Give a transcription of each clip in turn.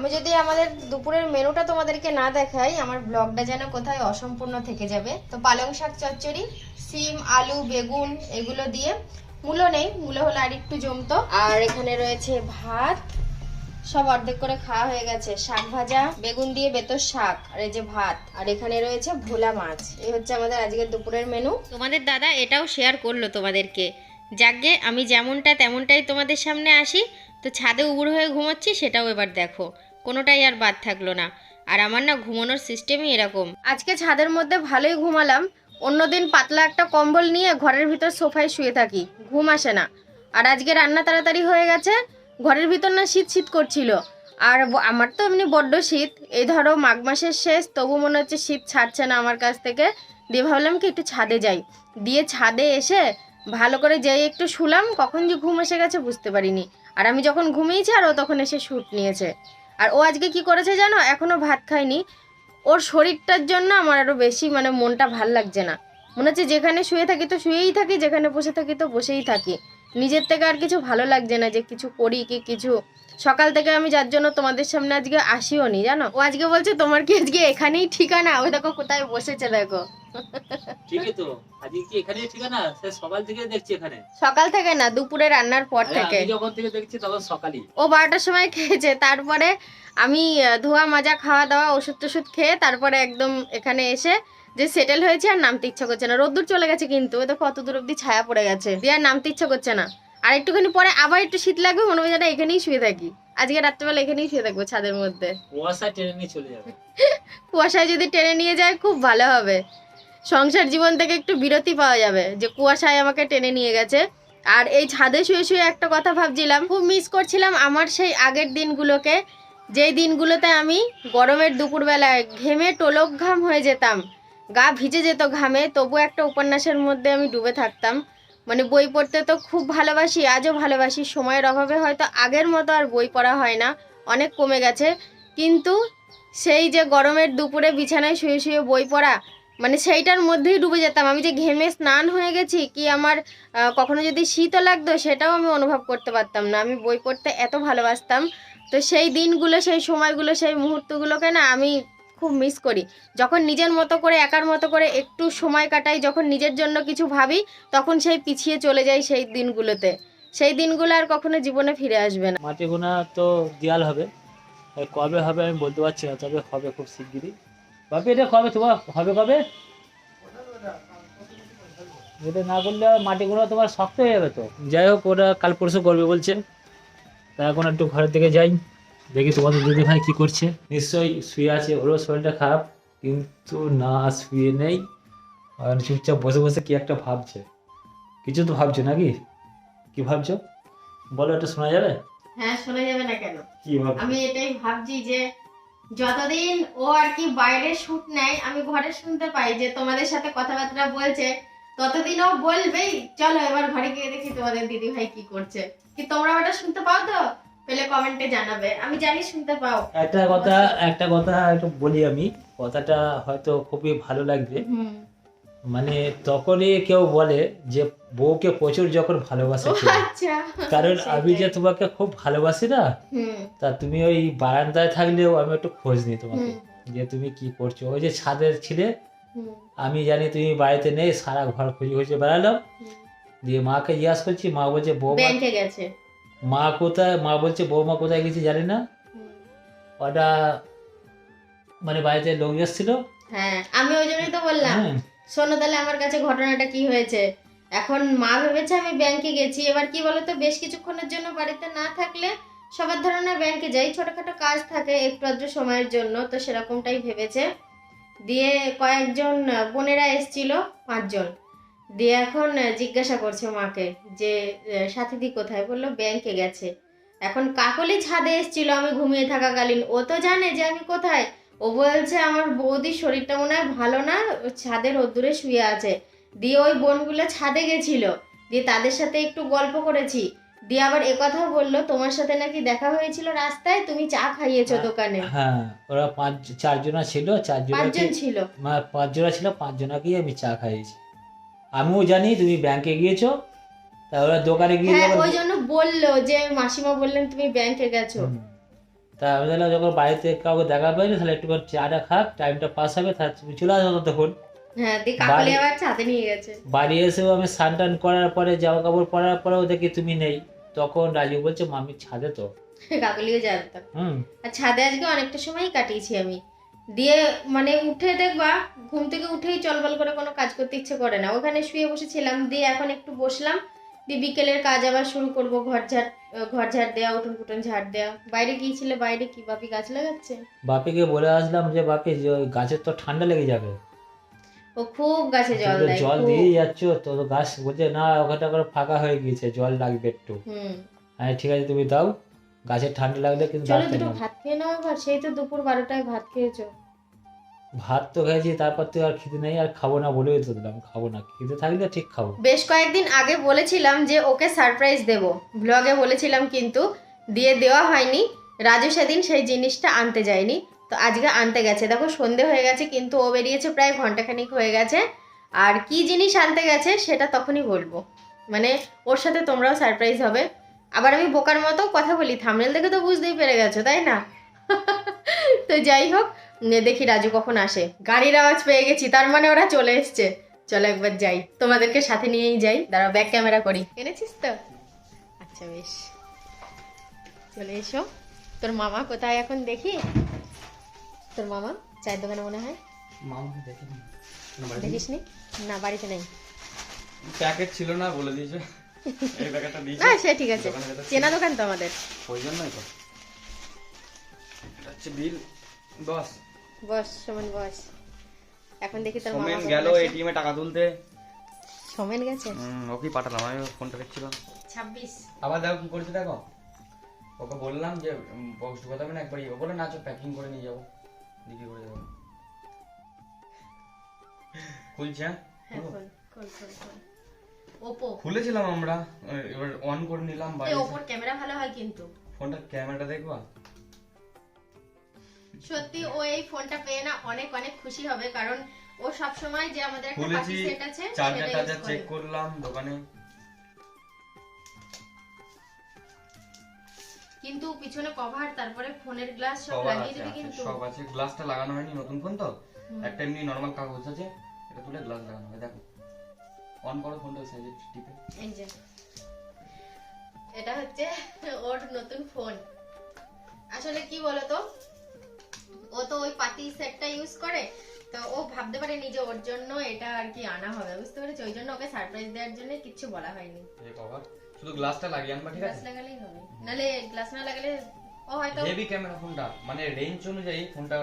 আমি যদি আমাদের দুপুরের মেনুটা তোমাদেরকে না দেখাই আমার ব্লগটা যেন কোথায় অসম্পূর্ণ থেকে যাবে। তো পালং শাক চচ্চড়ি, সিম, আলু, বেগুন এগুলো দিয়ে, মূলো নেই, মূলো হলে আর একটু জমতো। আর এখানে রয়েছে ভাত, সব অর্ধেক করে খাওয়া হয়ে গেছে। শাক ভাজা, বেগুন দিয়ে বেতর শাক, আর এই যে ভাত, আর এখানে রয়েছে ভোলা মাছ। এই হচ্ছে আমাদের আজকের দুপুরের মেনু। তোমাদের দাদা এটাও শেয়ার করলো তোমাদেরকে, যাকে আমি যেমনটা তেমনটাই তোমাদের সামনে আসি, তো ছাদে উবুড় হয়ে ঘুমোচ্ছি সেটাও এবার দেখো, কোনোটাই আর বাদ থাকলো না। আর আমার না ঘুমানোর সিস্টেমই এরকম। আজকে ছাদের মধ্যে ভালোই ঘুমালাম, অন্যদিন পাতলা একটা কম্বল নিয়ে ঘরের ভিতর সোফায় শুয়ে থাকি, ঘুম আসে না। আর আজকে রান্না তাড়াতাড়ি হয়ে গেছে, ঘরের ভিতর না শীত শীত করছিল। আর আমার তো এমনি বড্ড শীত, এই ধরো মাঘ মাসের শেষ, তবু মনে হচ্ছে শীত ছাড়ছে না আমার কাছ থেকে। দিয়ে ভাবলাম কি একটু ছাদে যাই, দিয়ে ছাদে এসে ভালো করে যেই একটু শুলাম, কখন যে ঘুম এসে গেছে বুঝতে পারিনি। আর আমি যখন ঘুমিয়েছি আর ও তখন এসে শুট নিয়েছে। আর ও আজকে কি করেছে জানো, এখনো ভাত খায়নি। ওর শরীরটার জন্য আমার আরো বেশি মানে মনটা ভাল লাগছে না। মনে হচ্ছে যেখানে শুয়ে থাকি তো শুয়েই থাকি, যেখানে বসে থাকি তো বসেই থাকি। নিজের থেকে আর কিছু ভালো লাগছে না যে কিছু করি কি কিছু। সকাল থেকে আমি যার জন্য তোমাদের সামনে আজকে আসিও নি জানো। ও আজকে বলছে তোমার কি আজকে এখানেই ঠিকানা, ওই দেখো কোথায় বসেছে দেখো। ঠিকই তো, আজকে কি এখানেই ঠিকানা? সে সকাল থেকে দেখছি এখানে। সকাল থেকে না, দুপুরে রান্নার পর থেকে। আমি যখন থেকে দেখছি তখন সকালই। ও 12টার সময় খেয়েছে, তারপরে আমি ধোয়া মাজা খাওয়া দাওয়া ওষুধ টষুধ খেয়ে তারপরে একদম এখানে এসে যে সেটেল হয়েছে, আর নামতে ইচ্ছা করছে না। রোদ্দুর চলে গেছে কিন্তু ওই দেখো কত দূর অব্দি ছায়া পড়ে গেছে, দিয়ে আর নামতে ইচ্ছা করছে না। আর একটুখানি পরে আবার একটু শীত লাগবে, মনে হয় যেন এখানেই শুয়ে থাকি। আজকে রাত্রেবেলা এখানেই শুয়ে থাকবো ছাদের মধ্যে। কুয়াশা টেনে নিয়ে চলে যাবে। কুয়াশায় যদি টেনে নিয়ে যায় খুব ভালো হবে, সংসার জীবন থেকে একটু বিরতি পাওয়া যাবে, যে কুয়াশায় আমাকে টেনে নিয়ে গেছে। আর এই ছাদে শুয়ে শুয়ে একটা কথা ভাবছিলাম, খুব মিস করছিলাম আমার সেই আগের দিনগুলোকে, যেই দিনগুলোতে আমি গরমের দুপুরবেলায় ঘেমে টলক ঘাম হয়ে যেতাম, গা ভিজে যেত ঘামে, তবু একটা উপন্যাসের মধ্যে আমি ডুবে থাকতাম। মানে বই পড়তে তো খুব ভালোবাসি, আজও ভালোবাসি। সময়ের অভাবে হয়তো আগের মতো আর বই পড়া হয় না, অনেক কমে গেছে। কিন্তু সেই যে গরমের দুপুরে বিছানায় শুয়ে শুয়ে বই পড়া, মানে সেইটার মধ্যেই ডুবে যেতাম। আমি যে ঘেমে স্নান হয়ে গেছি, কি আমার কখনো যদি শীতও লাগতো সেটাও আমি অনুভব করতে পারতাম না। আমি বই পড়তে এত ভালোবাসতাম। তো সেই দিনগুলো, সেই সময়গুলো, সেই মুহূর্তগুলোকে না আমি খুব মিস করি। যখন নিজের মতো করে একার মতো করে একটু সময় কাটাই, যখন নিজের জন্য কিছু ভাবি, তখন সেই পিছিয়ে চলে যাই সেই দিনগুলোতে। সেই দিনগুলো আর কখনো জীবনে ফিরে আসবে না। মাটি গোনা তো দেয়াল হবে, কবে হবে আমি বলতে পারছি না, তবে হবে খুব শিগগিরই। বাপি এটা কবে তোমার হবে, কবে? এটা না করলে মাটি গোনা তোমার শক্ত হয়ে যাবে তো। যাই হোক, ওরা কাল পরশু করবে বলছে। তা এখন একটু ঘরের দিকে যাই, দেখি তোমাদের দিদি ভাই কি করছে। নিশ্চয়ই শুয়ে আছে, ওরও শরীরটা খারাপ, কিন্তু না শুয়ে নেই, আর চুপচাপ বসে বসে কি একটা ভাবছে। কিছু তো ভাবছো নাকি? কি ভাবছো বলো, একটু শোনা যাবে? হ্যাঁ, শোনা যাবে না কেন? কি ভাবছো? আমি এটাই ভাবছি যে যতদিন ও আর কি বাইরে শুট নেয়, আমি ঘরে শুনতে পাই যে তোমাদের সাথে কথাবার্তা বলছে, ততদিন ও বলবেই চলো এবার ঘরে গিয়ে দেখি তোমাদের দিদি ভাই কি করছে। কি তোমরা ওটা শুনতে পাও তো? পেলে কমেন্টে জানাবে, আমি জানি শুনতে পাও। একটা কথা একটু বলি আমি, কথাটা হয়তো খুবই ভালো লাগবে। মানে তখনই কেউ বলে যে বউকে প্রচুর যখন ভালোবাসে কেউ। আচ্ছা, কারণ আমি যে তোমাকে খুব ভালোবাসি না, হুম, তা তুমি ওই বারান্দায় থাকলেও আমি একটু খোঁজ নিই তোমাকে, যে তুমি কি করছো। ওই যে ছাদের ছিলে, আমি জানি তুমি বাড়িতে নেই, সারা ঘর খুঁজে খুঁজে বেড়ালাম, দিয়ে মাকে জিজ্ঞাসা করছি, মা বলছে বৌমা ব্যাংকে গেছে। মা কোথায়, মা বলছে বৌমা কোথায় গেছে জানি না। ওটা মানে বাড়িতে লোক এসেছিল। হ্যাঁ, আমি ওই জন্যই তো বললাম, শোনো তাহলে আমার কাছে ঘটনাটা কি হয়েছে। এখন মা ভেবেছে আমি ব্যাংকে গেছি। এবার কি বলতো, বেশ কিছুক্ষণের জন্য বাড়িতে না থাকলে সবার ধরনের ব্যাংকে যাই, ছোটখাটো কাজ থাকে একটু আধটু সময়ের জন্য, তো সেরকমটাই ভেবেছে। দিয়ে কয়েকজন বোনেরা এসেছিল, 5 জন। দিয়ে এখন জিজ্ঞাসা করছে মাকে যে সাথীদি কোথায়, বললো ব্যাংকে গেছে। এখন কাকলি ছাদে এসেছিল আমি ঘুমিয়ে থাকাকালীন, ও তো জানে যে আমি কোথায়। ও বলছে আমার বৌদির শরীরটা মনে হয় ভালো না, ছাদে রোদ্দুরে শুয়ে আছে। দিয়ে ওই বোনগুলো ছাদে গেছিল, দিয়ে তাদের সাথে একটু গল্প করেছি। দিয়ে আবার একথাও বললো তোমার সাথে নাকি দেখা হয়েছিল রাস্তায়, তুমি চা খাইয়েছো দোকানে। হ্যাঁ, ওরা 4 জনা ছিল, 5 জন ছিল। 5 জনা ছিল, 5 জনাকেই আমি চা খাইয়েছি। আমিও জানি তুমি ব্যাংকে গিয়েছো, তা ওরা দোকানে গিয়ে হ্যাঁ, ওই জন্য বললো যে মাসিমা বললেন তুমি ব্যাংকে গেছো। তা আমি বললাম যখন বাড়িতে কাউকে দেখা পাইনি তাহলে একটু চাটা খাক, টাইমটা পাস হবে, তাহলে তুমি চলে আসো তখন। হ্যাঁ, দিয়ে কাকলি আবার ছাদে নিয়ে গেছে। বাড়ি এসেও আমি স্নান টান করার পরে জামা কাপড় পরার পরেও দেখি তুমি নেই, তখন রাজু বলছে মামি ছাদে তো। কাকলিও জানতাম। হুম। আর ছাদে আজকে অনেকটা সময় কাটিয়েছি আমি। দিয়ে মানে উঠে দেখবা ঘুম থেকে উঠেই চলবল করে কোনো কাজ করতে ইচ্ছে করে না, ওখানে শুয়ে বসেছিলাম, দিয়ে এখন একটু বসলাম, দিয়ে বিকেলের কাজ আবার শুরু করব, ঘর ঝাড় দেওয়া, উঠোন ফুটন ঝাড় দেওয়া। বাইরে গিয়েছিলে? বাইরে কি বাপি গাছ লাগাচ্ছে? বাপিকে বলে আসলাম যে বাপি যে ওই গাছের তো ঠান্ডা লেগে যাবে, ও খুব গাছে জল তুমি তো দেয়, জল খুব। দিয়ে যাচ্ছ তো, তো গাছ বলছে না ওখানটা করে ফাঁকা হয়ে গিয়েছে, জল লাগবে একটু। হ্যাঁ ঠিক আছে তুমি দাও, গাছের ঠান্ডা লাগলে কিন্তু চলো গাছটা দুটো নাও। ভাত খেয়ে নাও আবার, সেই তো দুপুর 12টায় ভাত খেয়েছো। ভাত তো খেয়েছি, তারপর তো আর খিদে নেই, আর খাবো না বলেই তো দিলাম, খাবো না, খিদে থাকলে ঠিক খাবো। বেশ কয়েকদিন আগে বলেছিলাম যে ওকে সারপ্রাইজ দেব, ব্লগে বলেছিলাম, কিন্তু দিয়ে দেওয়া হয়নি। রাজু সেদিন সেই জিনিসটা আনতে যায়নি, তো আজকে আনতে গেছে। দেখো সন্ধে হয়ে গেছে, কিন্তু ও বেরিয়েছে প্রায় ঘন্টাখানিক হয়ে গেছে। আর কি জিনিস আনতে গেছে সেটা তখনই বলবো, মানে ওর সাথে তোমরাও সারপ্রাইজ হবে। আবার আমি বোকার মতো কথা বলি, থাম্বনেল দেখে তো বুঝতেই পেরে গেছো তাই না? তো যাই হোক, দেখি রাজু কখন আসে। গাড়ির আওয়াজ পেয়ে গেছি, তার মানে ওরা চলে এসছে। চলো একবার যাই, তোমাদেরকে সাথে নিয়েই যাই। দাঁড়াও ব্যাক ক্যামেরা করি। এনেছিস তো? আচ্ছা বেশ, চলে এসো। তোর মামা কোথায় এখন দেখি? তোর মামা চায়ের দোকানে মনে হয়। মামা দেখিনি, দেখিস নি? না বাড়িতে নেই। প্যাকেট ছিল না বলে দিয়েছে, এই প্যাকেটটা দিয়েছে। না সে ঠিক আছে, চেনা দোকান তো আমাদের। ওই জন্যই তো এটা হচ্ছে বিল। বস বস সমান বস। এখন দেখি তোর মামা সোমেন কখন গেল আসে। এটিএম এ টাকা তুলতে। সোমেন গেছে। ওকেই পাঠালাম, আমি ওর ফোনটা দেখছিলাম। 26। আবার দেখো কি করেছে দেখো, ওকে বললাম যে বক্স ঢুকাতে হবে না একবারই, ও বলে না চো প্যাকিং করে নিয়ে যাবো, দিকে করে যাবো। খুলছে? হ্যাঁ খোল খোল খোল খোল। ওপো। খুলেছিলাম আমরা, এবার অন করে নিলাম এই বাইরে। ওপোর ক্যামেরা ভালো হয় কিন্তু। ফোনটার ক্যামেরাটা দেখবা? সত্যি ও এই ফোনটা পেয়ে না অনেক অনেক খুশি হবে, কারণ ও সব সময় যে আমাদের একটা খুলেছি, পার্টি সেট আছে চার্জার সেটা টার্জার ইউজ চেক করে। করলাম দোকানে, কিন্তু পিছনে কভার, তারপরে ফোনের গ্লাস সব সবার লাগিয়ে আছে, দিবি আছে, কিন্তু। সব আছে। গ্লাসটা লাগানো হয়নি, নতুন ফোন তো, একটা এমনি নরমাল কাগজ আছে, এটা তুলে গ্লাস লাগানো হয়। দেখো অন করো ফোনটা, ওই সাইডে টিপে। এই যে এটা হচ্ছে ওর নতুন ফোন। আসলে কি বলতো, ও তো ওই পাতি সেটটা ইউজ করে, তো ও ভাবতে পারে নিজে ওর জন্য এটা আর কি আনা হবে, বুঝতে পেরেছো? ওই জন্য ওকে সারপ্রাইজ দেওয়ার জন্য কিচ্ছু বলা হয়নি। এই কভার, শুধু গ্লাসটা লাগিয়ে আনবা, ঠিক গ্লাস আছে? লাগালেই হবে, নালে গ্লাস না লাগালে ও হয়তো। হেভি ক্যামেরা ফোনটা, মানে রেঞ্জ অনুযায়ী ফোনটা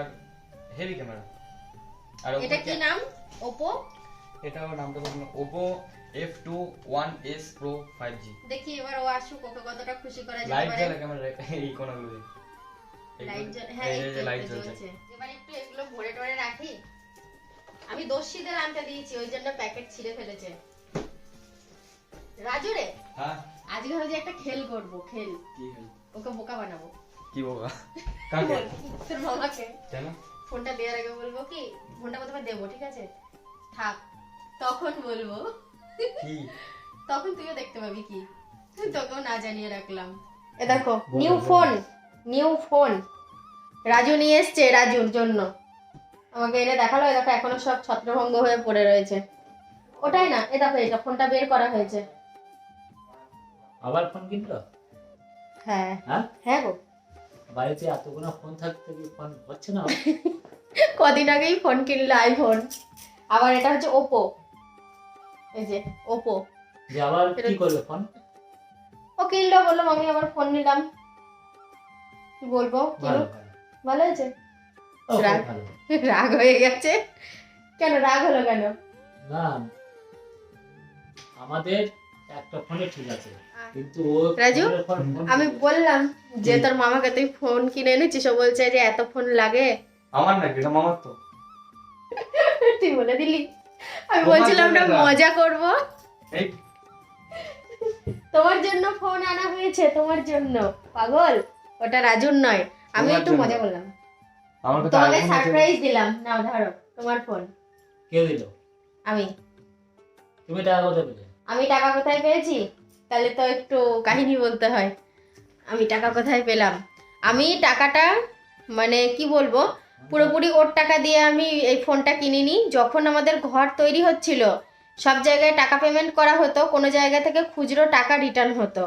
হেভি ক্যামেরা। আর এটা কি নাম? ওপো। এটাও নামটা বলুন, Oppo F21s Pro 5G। দেখি এবার ও আসুক, ওকে কতটা খুশি করা যেতে লাইট পারে। জ্বলে ক্যামেরা, এই কোণাগুলো দিয়ে। লাইট হ্যাঁ এই এই যে তো লাইট একটু জ্বলছে। জ্বলছে। এবার একটু এগুলো ভরে টরে রাখি। আমি দস্যিদের আনতে দিয়েছি, ওই জন্য প্যাকেট ছিঁড়ে ফেলেছে। রাজু রে, হ্যাঁ আজকে হচ্ছে একটা খেল করব, খেল। কি হল? ওকে বোকা বানাবো। কি বাবা? কাকে? তোর মামাকে। কেন? ফোনটা দেওয়ার আগে বলবো কি, ফোনটা প্রথমে দেবো, ঠিক আছে? থাক, তখন বলবো। কি? তখন তুইও দেখতে পাবি কি। তোকেও না জানিয়ে রাখলাম। এ দেখো new phone, new phone Raju নিয়ে এসছে, রাজুর জন্য আমাকে এনে দেখালো। এ দেখো এখনো সব ছত্রভঙ্গ হয়ে পড়ে রয়েছে। ওটাই না, এ দেখো এটা ফোনটা বের করা হয়েছে। আবার ফোন কিনলো? হ্যাঁ হ্যাঁ হ্যাঁ গো, বাড়িতে এতগুলো ফোন থাকতে কি ফোন হচ্ছে না? কদিন আগেই ফোন কিনলো, আইফোন। আবার এটা হচ্ছে ওপো, এই যে ওপো। যে আবার কি করবে ফোন? ও কিনলো, বললাম আমি আবার ফোন নিলাম। কি বলবো, ভালো কিনো। ভালো। ভালো হয়েছে? ও, খুব রাগ ভালো। রাগ হয়ে গেছে কেন? রাগ হলো কেন? না আমাদের একটা ফোনে ঠিক আছে, কিন্তু ও রাজু, ফোনের পর ফোন আমি করবে। বললাম যে তোর মামাকে তুই ফোন কিনে এনেছিস, ও বলছে যে এত ফোন লাগে। আমার নাকি? এটা মামার তো। তুই বলে দিলি। আমি তোমার বলছিলাম না জন্য না। মজা করব। এই তোমার জন্য ফোন আনা হয়েছে, তোমার জন্য। পাগল, ওটা রাজুর নয়, আমি তোমার একটু জন্য। মজা করলাম। আমার কাছে তোমাকে iPhone আছে। সারপ্রাইজ দিলাম, নাও ধরো তোমার ফোন। কে দিল? আমি তুমি টাকা কোথায় পেলে? আমি টাকা কোথায় পেয়েছি? তাহলে তো একটু কাহিনী বলতে হয়। আমি টাকা কোথায় পেলাম? আমি টাকাটা মানে কি বলবো, পুরোপুরি ওর টাকা দিয়ে আমি এই ফোনটা কিনিনি। যখন আমাদের ঘর তৈরি হচ্ছিল সব জায়গায় টাকা পেমেন্ট করা হতো, কোনো জায়গা থেকে খুচরো টাকা রিটার্ন হতো,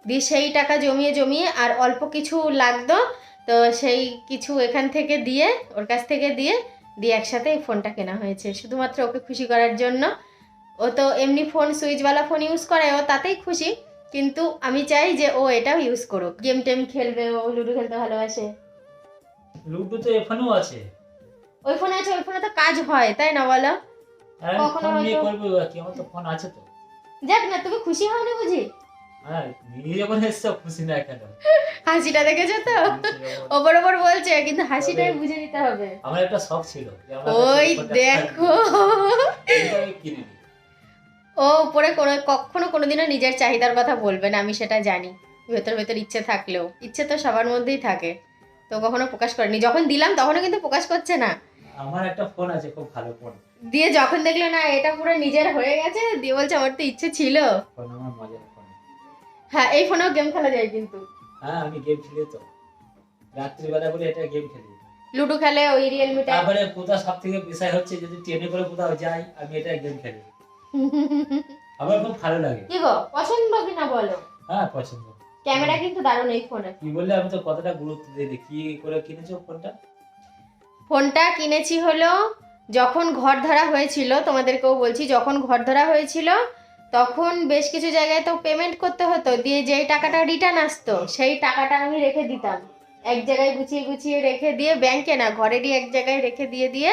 দিয়ে সেই টাকা জমিয়ে জমিয়ে আর অল্প কিছু লাগতো, তো সেই কিছু এখান থেকে দিয়ে ওর কাছ থেকে দিয়ে দিয়ে একসাথে এই ফোনটা কেনা হয়েছে শুধুমাত্র ওকে খুশি করার জন্য। ও তো এমনি ফোন সুইচওয়ালা ফোন ইউজ করে, ও তাতেই খুশি, কিন্তু আমি চাই যে ও এটাও ইউজ করুক, গেম টেম খেলবে, ও লুডো খেলতে ভালোবাসে। লুডো তো এখনো আছে। ওই ফোনে আছে, ওই ফোনে তো কাজ হয়, তাই না বলো? আর আমি কখনো ফোন নিয়ে হয়তো- করবো কি, আমার তো ফোন আছে তো। যাক না, তুমি খুশি হও না বুঝি? হ্যাঁ, নিয়ে যখন এসছো খুশি না কেন? হাসিটা দেখেছো তো? ওপর ওপর বলছে, কিন্তু হাসিটাই বুঝে নিতে হবে। আমার একটা শখ ছিল যে আমার ওই কাছে ফোনটা দেখো, থাকবে। কিন্তু আমি কিনিনি। ও উপরে কখনো কোনোদিনও নিজের চাহিদার কথা বলবে না, আমি সেটা জানি। ভেতর ভেতর ইচ্ছে থাকলেও, ইচ্ছে তো সবার মধ্যেই থাকে, তো কখনো প্রকাশ করেনি। যখন দিলাম তখনও কিন্তু প্রকাশ করছে না, আমার একটা ফোন আছে, খুব ভালো ফোন। দিয়ে যখন দেখলো না এটা পুরো নিজের হয়ে গেছে, দিয়ে বলছে আমার তো ইচ্ছে ছিল। ফোন আমার মজার ফোন। হ্যাঁ, এই ফোনেও গেম খেলা যায় কিন্তু। হ্যাঁ, আমি গেম খেলি তো, রাত্রিবেলা করে এটা গেম খেলি। লুডো খেলে ওই রিয়েলমিটা। তারপরে কোথাও সব থেকে বিষয় হচ্ছে যদি ট্রেনে করে কোথাও যাই আমি এটা গেম খেলি, আমার খুব ভালো লাগে। কি গো, পছন্দ কিনা বলো? হ্যাঁ, পছন্দ। ক্যামেরা কিন্তু দারুণ এই ফোনে। কি বললে, আমি তো কতটা গুরুত্ব দিই। কি করে কিনেছো ফোনটা? ফোনটা কিনেছি হলো যখন ঘর ধরা হয়েছিল, তোমাদেরকেও বলছি, যখন ঘর ধরা হয়েছিল তখন বেশ কিছু জায়গায় তো পেমেন্ট করতে হতো, দিয়ে যেই টাকাটা রিটার্ন আসতো সেই টাকাটা আমি রেখে দিতাম এক জায়গায়, গুছিয়ে গুছিয়ে রেখে দিয়ে, ব্যাংকে না ঘরেরই এক জায়গায় রেখে দিয়ে দিয়ে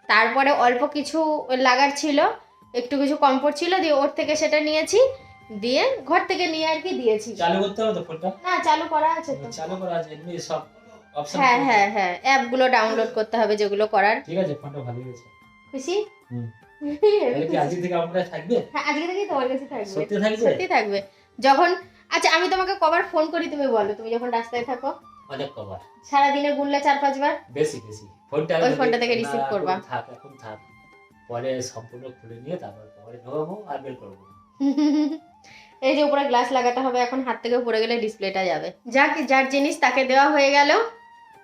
তারপরে অল্প কিছু লাগার ছিল, একটু কিছু কম পড়ছিল, দিয়ে ওর থেকে সেটা নিয়েছি, দিয়ে ঘর থেকে নিয়ে আর কি দিয়েছি। চালু করতে হবে তো ফোনটা? না, চালু করা আছে তো। চালু করা আছে, এমনি সব অপশন। হ্যাঁ হ্যাঁ হ্যাঁ, অ্যাপগুলো ডাউনলোড করতে হবে যেগুলো করার। ঠিক আছে, ফোনটা ভালো হয়েছে। খুশি? হুম। হেবি তাহলে কি খুশি। আজকে থেকে আমার কাছে থাকবে? হ্যাঁ, আজকে থেকেই তোমার কাছে থাকবে। সত্যি থাকবে? সত্যি থাকবে। যখন, আচ্ছা আমি তোমাকে কবার ফোন করি তুমি বলো, তুমি যখন রাস্তায় থাকো? অনেক কভার। সারাদিনে গুনলে 4-5 বার। বেশি বেশি। ফোনটা ওই ফোনটা থেকে রিসিভ করবা। এখন থাক, পরে সম্পূর্ণ খুলে নিয়ে তারপর পরে ঢোকাবো আর বের করবো। এই যে উপরে গ্লাস লাগাতে হবে, এখন হাত থেকে পড়ে গেলে ডিসপ্লেটা যাবে। যাক, যার জিনিস তাকে দেওয়া হয়ে গেল।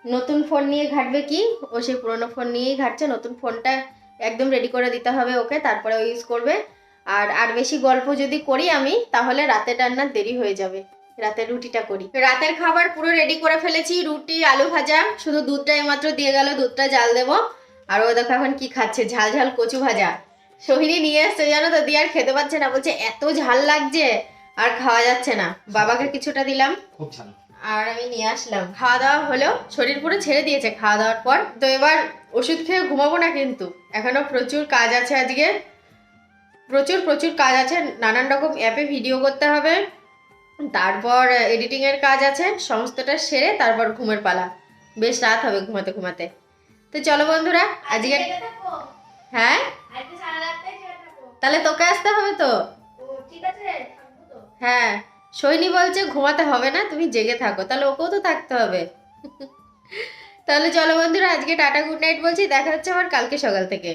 নতুন ফোন নিয়ে ঘাটবে কি, ও সেই পুরোনো ফোন নিয়েই ঘাটছে। নতুন ফোনটা একদম রেডি করে দিতে হবে ওকে, তারপরে ও ইউজ করবে। আর বেশি গল্প যদি করি আমি, তাহলে রাতে রান্নার দেরি হয়ে যাবে। রাতের রুটিটা করি। রাতের খাবার পুরো রেডি করে ফেলেছি, রুটি আলু ভাজা, শুধু দুধটা মাত্র দিয়ে গেল, দুধটা জাল দেবো। আর ও দেখো এখন কি খাচ্ছে, ঝাল ঝাল কচু ভাজা। সোহিনী নিয়ে এসছে জানো তো, দিয়ে আর খেতে পারছে না, বলছে এত ঝাল লাগছে আর খাওয়া যাচ্ছে না। বাবাকে কিছুটা দিলাম খুব ভালো। আর আমি নিয়ে আসলাম। খাওয়া দাওয়া হলো, শরীর পুরো ছেড়ে দিয়েছে খাওয়া দাওয়ার পর। তো এবার ওষুধ খেয়ে ঘুমাবো না কিন্তু, এখনো প্রচুর কাজ আছে আজকে, প্রচুর প্রচুর কাজ আছে। নানান রকম অ্যাপে ভিডিও করতে হবে, তারপর এডিটিংয়ের কাজ আছে, সমস্তটা সেরে তারপর ঘুমের পালা। বেশ রাত হবে ঘুমাতে ঘুমাতে। তো চলো বন্ধুরা, আজকে হ্যাঁ, তাহলে তোকে আসতে হবে তো। হ্যাঁ, সৈনী বলছে ঘুমাতে হবে না, তুমি জেগে থাকো, তাহলে ওকেও তো থাকতে হবে। তাহলে চলো বন্ধুরা, আজকে টাটা গুড নাইট বলছি, দেখা হচ্ছে আবার কালকে সকাল থেকে।